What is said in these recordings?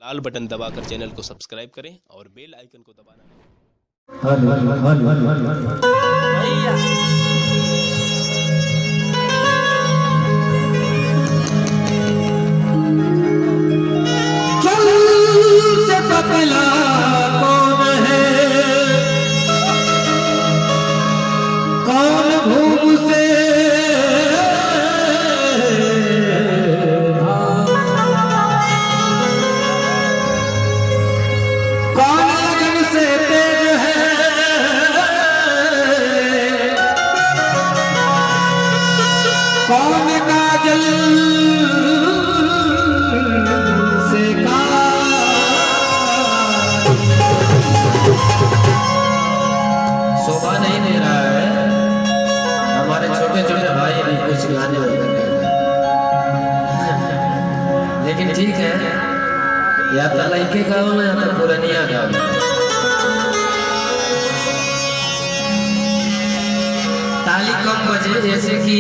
लाल button दबाकर channel को subscribe करें और बेल आइकन को दबाना कौन काजल से का शोभा नहीं दे रहा है। हमारे छोटे छोटे भाई भी कुछ गाने वगैरह, लेकिन ठीक है, या तो लड़के गाओ ना या तो पुरानिया गाओ। ताली कम बजे, जैसे कि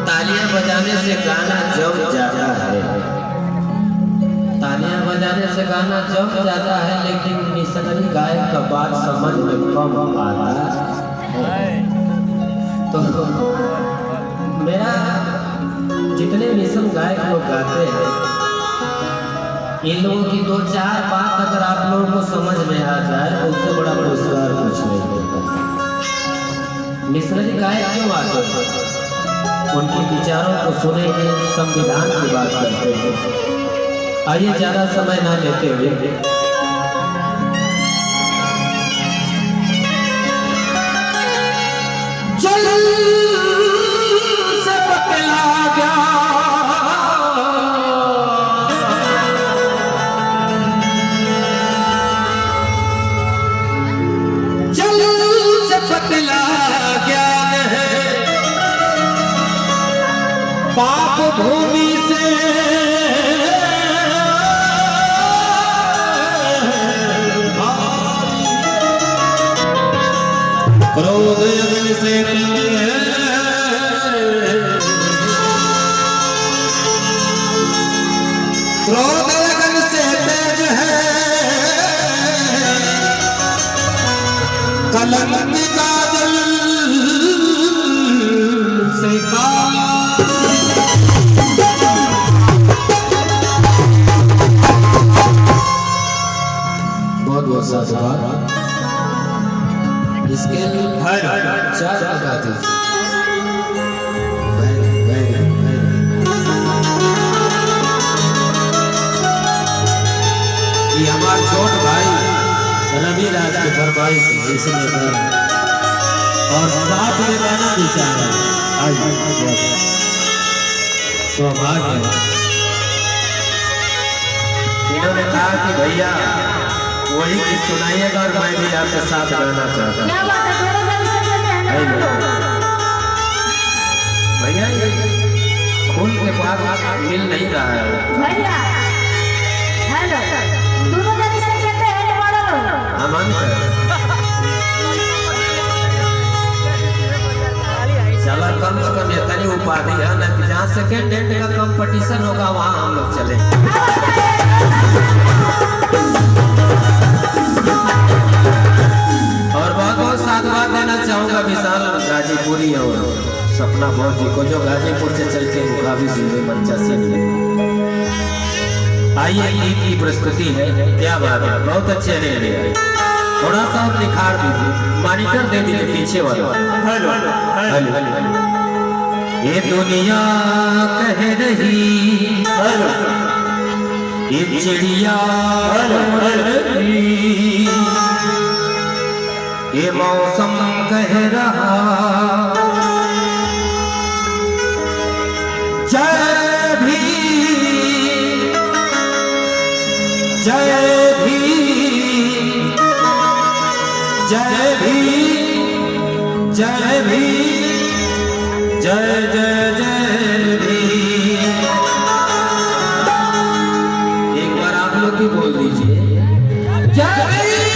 तालियां बजाने से गाना जम जाता है, तालियां बजाने से गाना जम जाता है, लेकिन मिशनरी गायक का बात समझ में कम आता है। तो मेरा जितने मिशन गायक लोग गाते हैं, इन लोगों की दो चार बात अगर आप लोगों को समझ में आ जाए तो उससे बड़ा पुरस्कार कुछ नहीं होता। मिशनरी गायक क्यों आते हैं? उनके विचारों को सुनेंगे, संविधान की बात करते हैं। आइए ज्यादा समय ना लेते हुए जल से बतला गया, जल से बतला पाप भूमि से क्रोध अग्नि से क्रोध अग्नि से तेज है, कलंक काजल से का साधुवाद। इसके चार लगाते ये हमारे छोट भाई रवि राज के फरमाइश है, इसलिए और साथ में गाना भी चाह रहा है। सौभाग्य इन्होंने कहा कि भैया वही गीत सुनाइएगा और मैं भी आपके साथ गाना चाहता हूँ। भैया खून के बाद मिल नहीं रहा है भैया। अमन चला, कम से कम इतनी उपाधि है ना कि जहाँ सेकेंड हैंड का कंपटीशन होगा वहाँ हम लोग चले। और बहुत बहुत साधुवाद देना चाहूँगा विशाल गाजीपुरी और सपना भौज जी को, जो गाजीपुर से चल के मुकाबी जिले मंचा से मिले। आइए गीत की प्रस्तुति है, क्या बात है, बहुत अच्छे ने लिया है। थोड़ा सा निखार दीजिए, मॉनिटर दे दीजिए पीछे वाला। ये दुनिया कह रही, ये चिड़िया रही, ये मौसम कह रहा, जय भीम, जय भीम, जय भीम, जय भीम, जय जय जय भीम। एक बार आप लोग भी बोल दीजिए, जय भीम,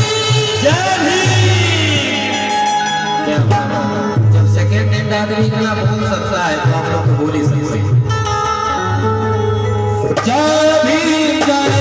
जय भीम। क्या जब सेकेंड हैंड आदमी इतना बोल सकता है तो आप लोग तो बोल ही सकते हैं। जय भीम, जय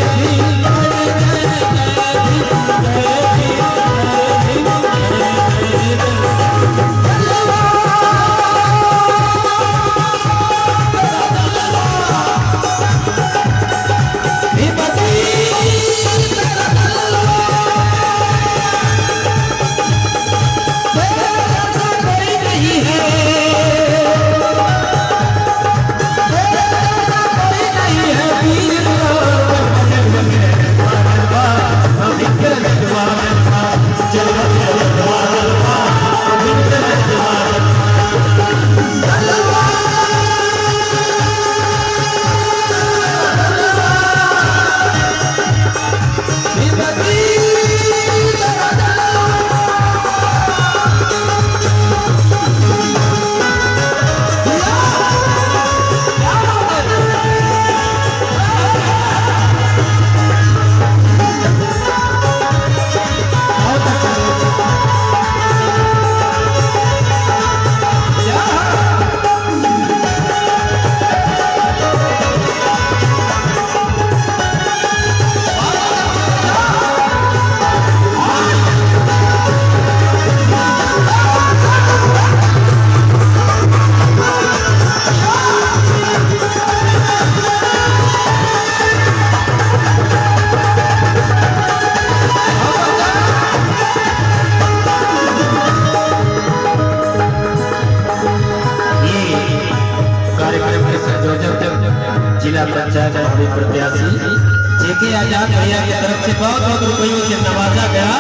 देखिए आजाद भैया की तरफ से बहुत बहुत रुपयों से नवाजा गया।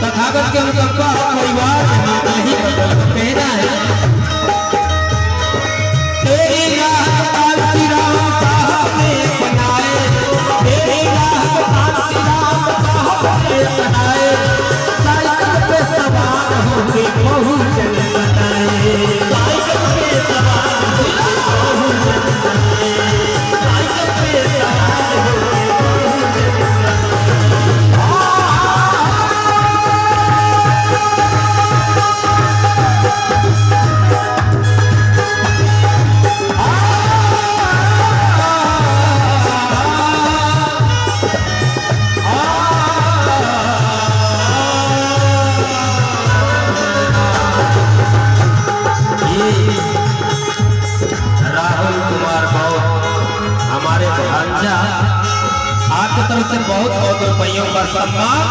तथागत के अनुकंपा परिवार नहीं कहना है तेरी राह कांसी राम साहब ने बनाए, तेरी राह कांसी राम साहब ने बनाए, साइकिल पे सवार होके बहुजन बनाए, साइकिल पे सवार होके बहुजन बनाए, साइकिल पे सवार होके आपकी तरफ से बहुत बहुत रुपयों का सम्मान।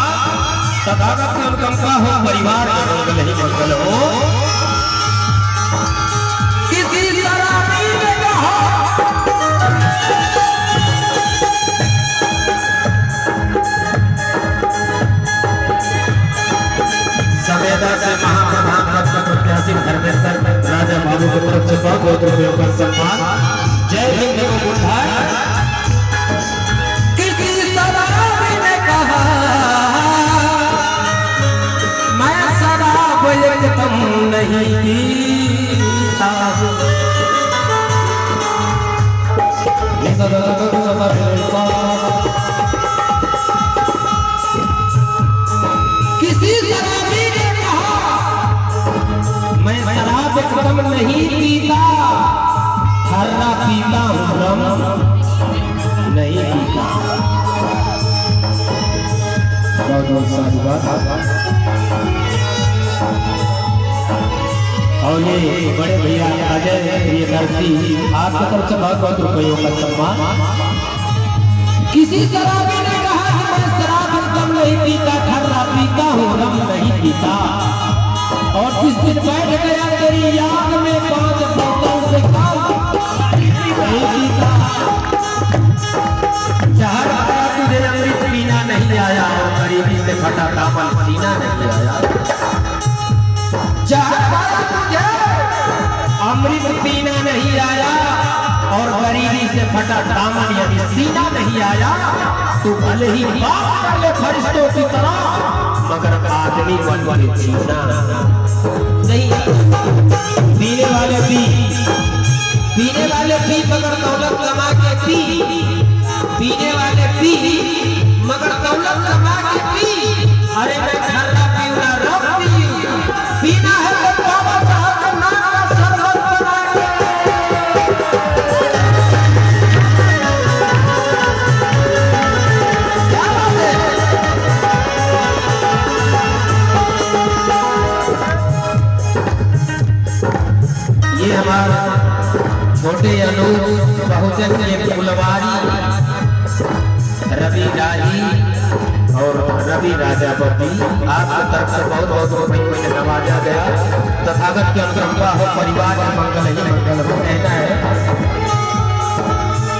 तथागत की अनुकंपा हो परिवार में मंगल ही मंगल हो। किसी शराबी ने कहा सवेदा से महाप्रधान पद का प्रत्याशी धर्मेंद्र राजा बाबू की तरफ से बहुत बहुत रुपयों का सम्मान। जय हिंद बुद्धाय। एकदम नहीं पीता किसी शराबी ने कहा मैं शराब एकदम नहीं पीता, हर्रा पीता हूँ रम नहीं पीता। बहुत बहुत साधुवाद। और ये बड़े भैया अजय प्रियदर्शी आपकी तरफ से बहुत बहुत रुपयों का सम्मान। किसी शराबी ने कहा कि मैं शराब एकदम नहीं पीता, ठर्रा पीता हूँ रम नहीं पीता। और जिस दिन बैठ गया तेरी याद में 5 बोतल से कम नहीं पीता। जहर आया तुझे अमृत पीना नहीं आया, और गरीबी से फटा दामन सीना नहीं आया। जहर आया तुझे अमृत पीना नहीं आया, और गरीबी से फटा दामन यदि सीना नहीं आया, तो भले ही बात कर ले फरिश्तों की तरह, मगर आदमी वाले जीना नहीं। पीने वाले पी मगर दौलत कमा के पी, पीने वाले पी मगर दौलत कमा के पी। अरे मैं खर्रा पीऊँ रब पीऊँ, पीना है तो बाबा साहब के नाम का शरबत बना के। क्या बात है? ये हमारा छोटे अनूप बहुजन के फुलवारी रवि राही और रवि राजा बब्बी आपकी तरफ से बहुत बहुत रुपयों से नवाजा गया। तथागत की अनुकंपा हो परिवार में मंगल ही मंगल हो। कहना है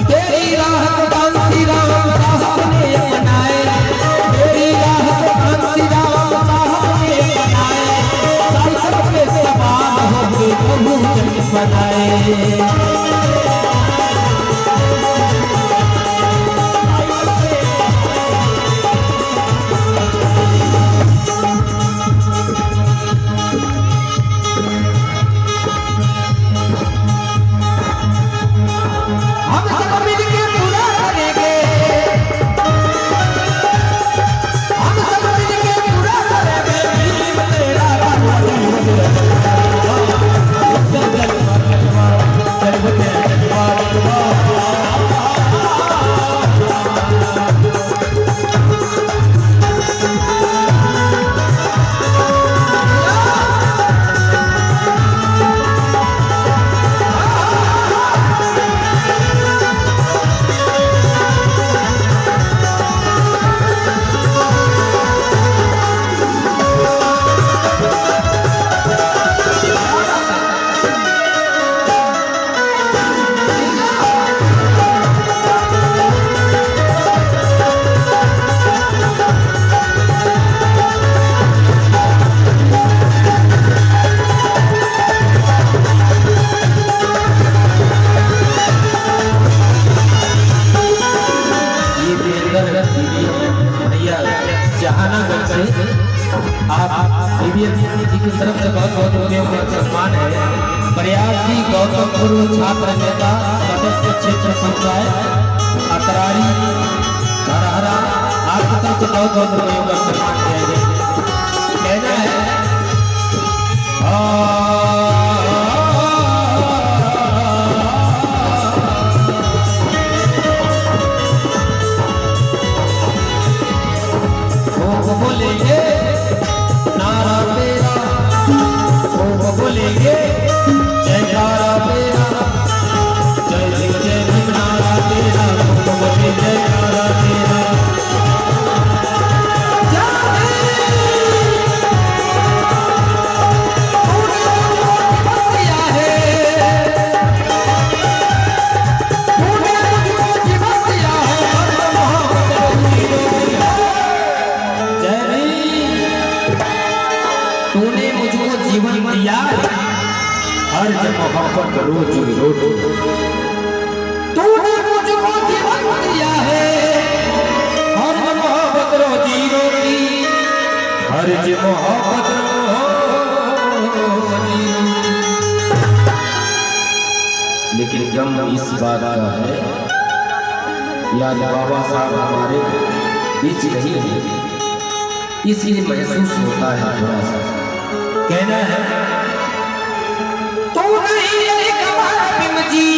तेरी राह कांसी राम साहब ने बनाए, तेरी राह कांसी राम साहब ने बनाए, साइकिल पे सवार होके बहुजन बनाए। हम सब मिलके पूरा करेंगे, भैया जहानागढ़ से आप जी की तरफ से बहुत बहुत रुपयों का सम्मान है। प्रयासी गौतम पूर्व छात्र नेता सदस्य क्षेत्र पंचायत अतरारी धरहरा आपकी तरफ से बहुत बहुत रुपयों का सम्मान किया जाए। कहना है बोलेंगे नारा तेरा, बोलेंगे जयकारा तेरा, जय भीम नारा तेरा, बोले जयकारा तेरा। तूने मुझको जीवन दिया हर मोहब्बत रोजी रोटी, तूने मुझको जीवन दिया है हर मोहब्बत रोजी रोटी, हर मोहब्बत रोजी। लेकिन गम इस बात का है यार बाबा साहब हमारे बीच नहीं है, इसलिए महसूस होता है थोड़ा सा। कहना है तू नहीं जी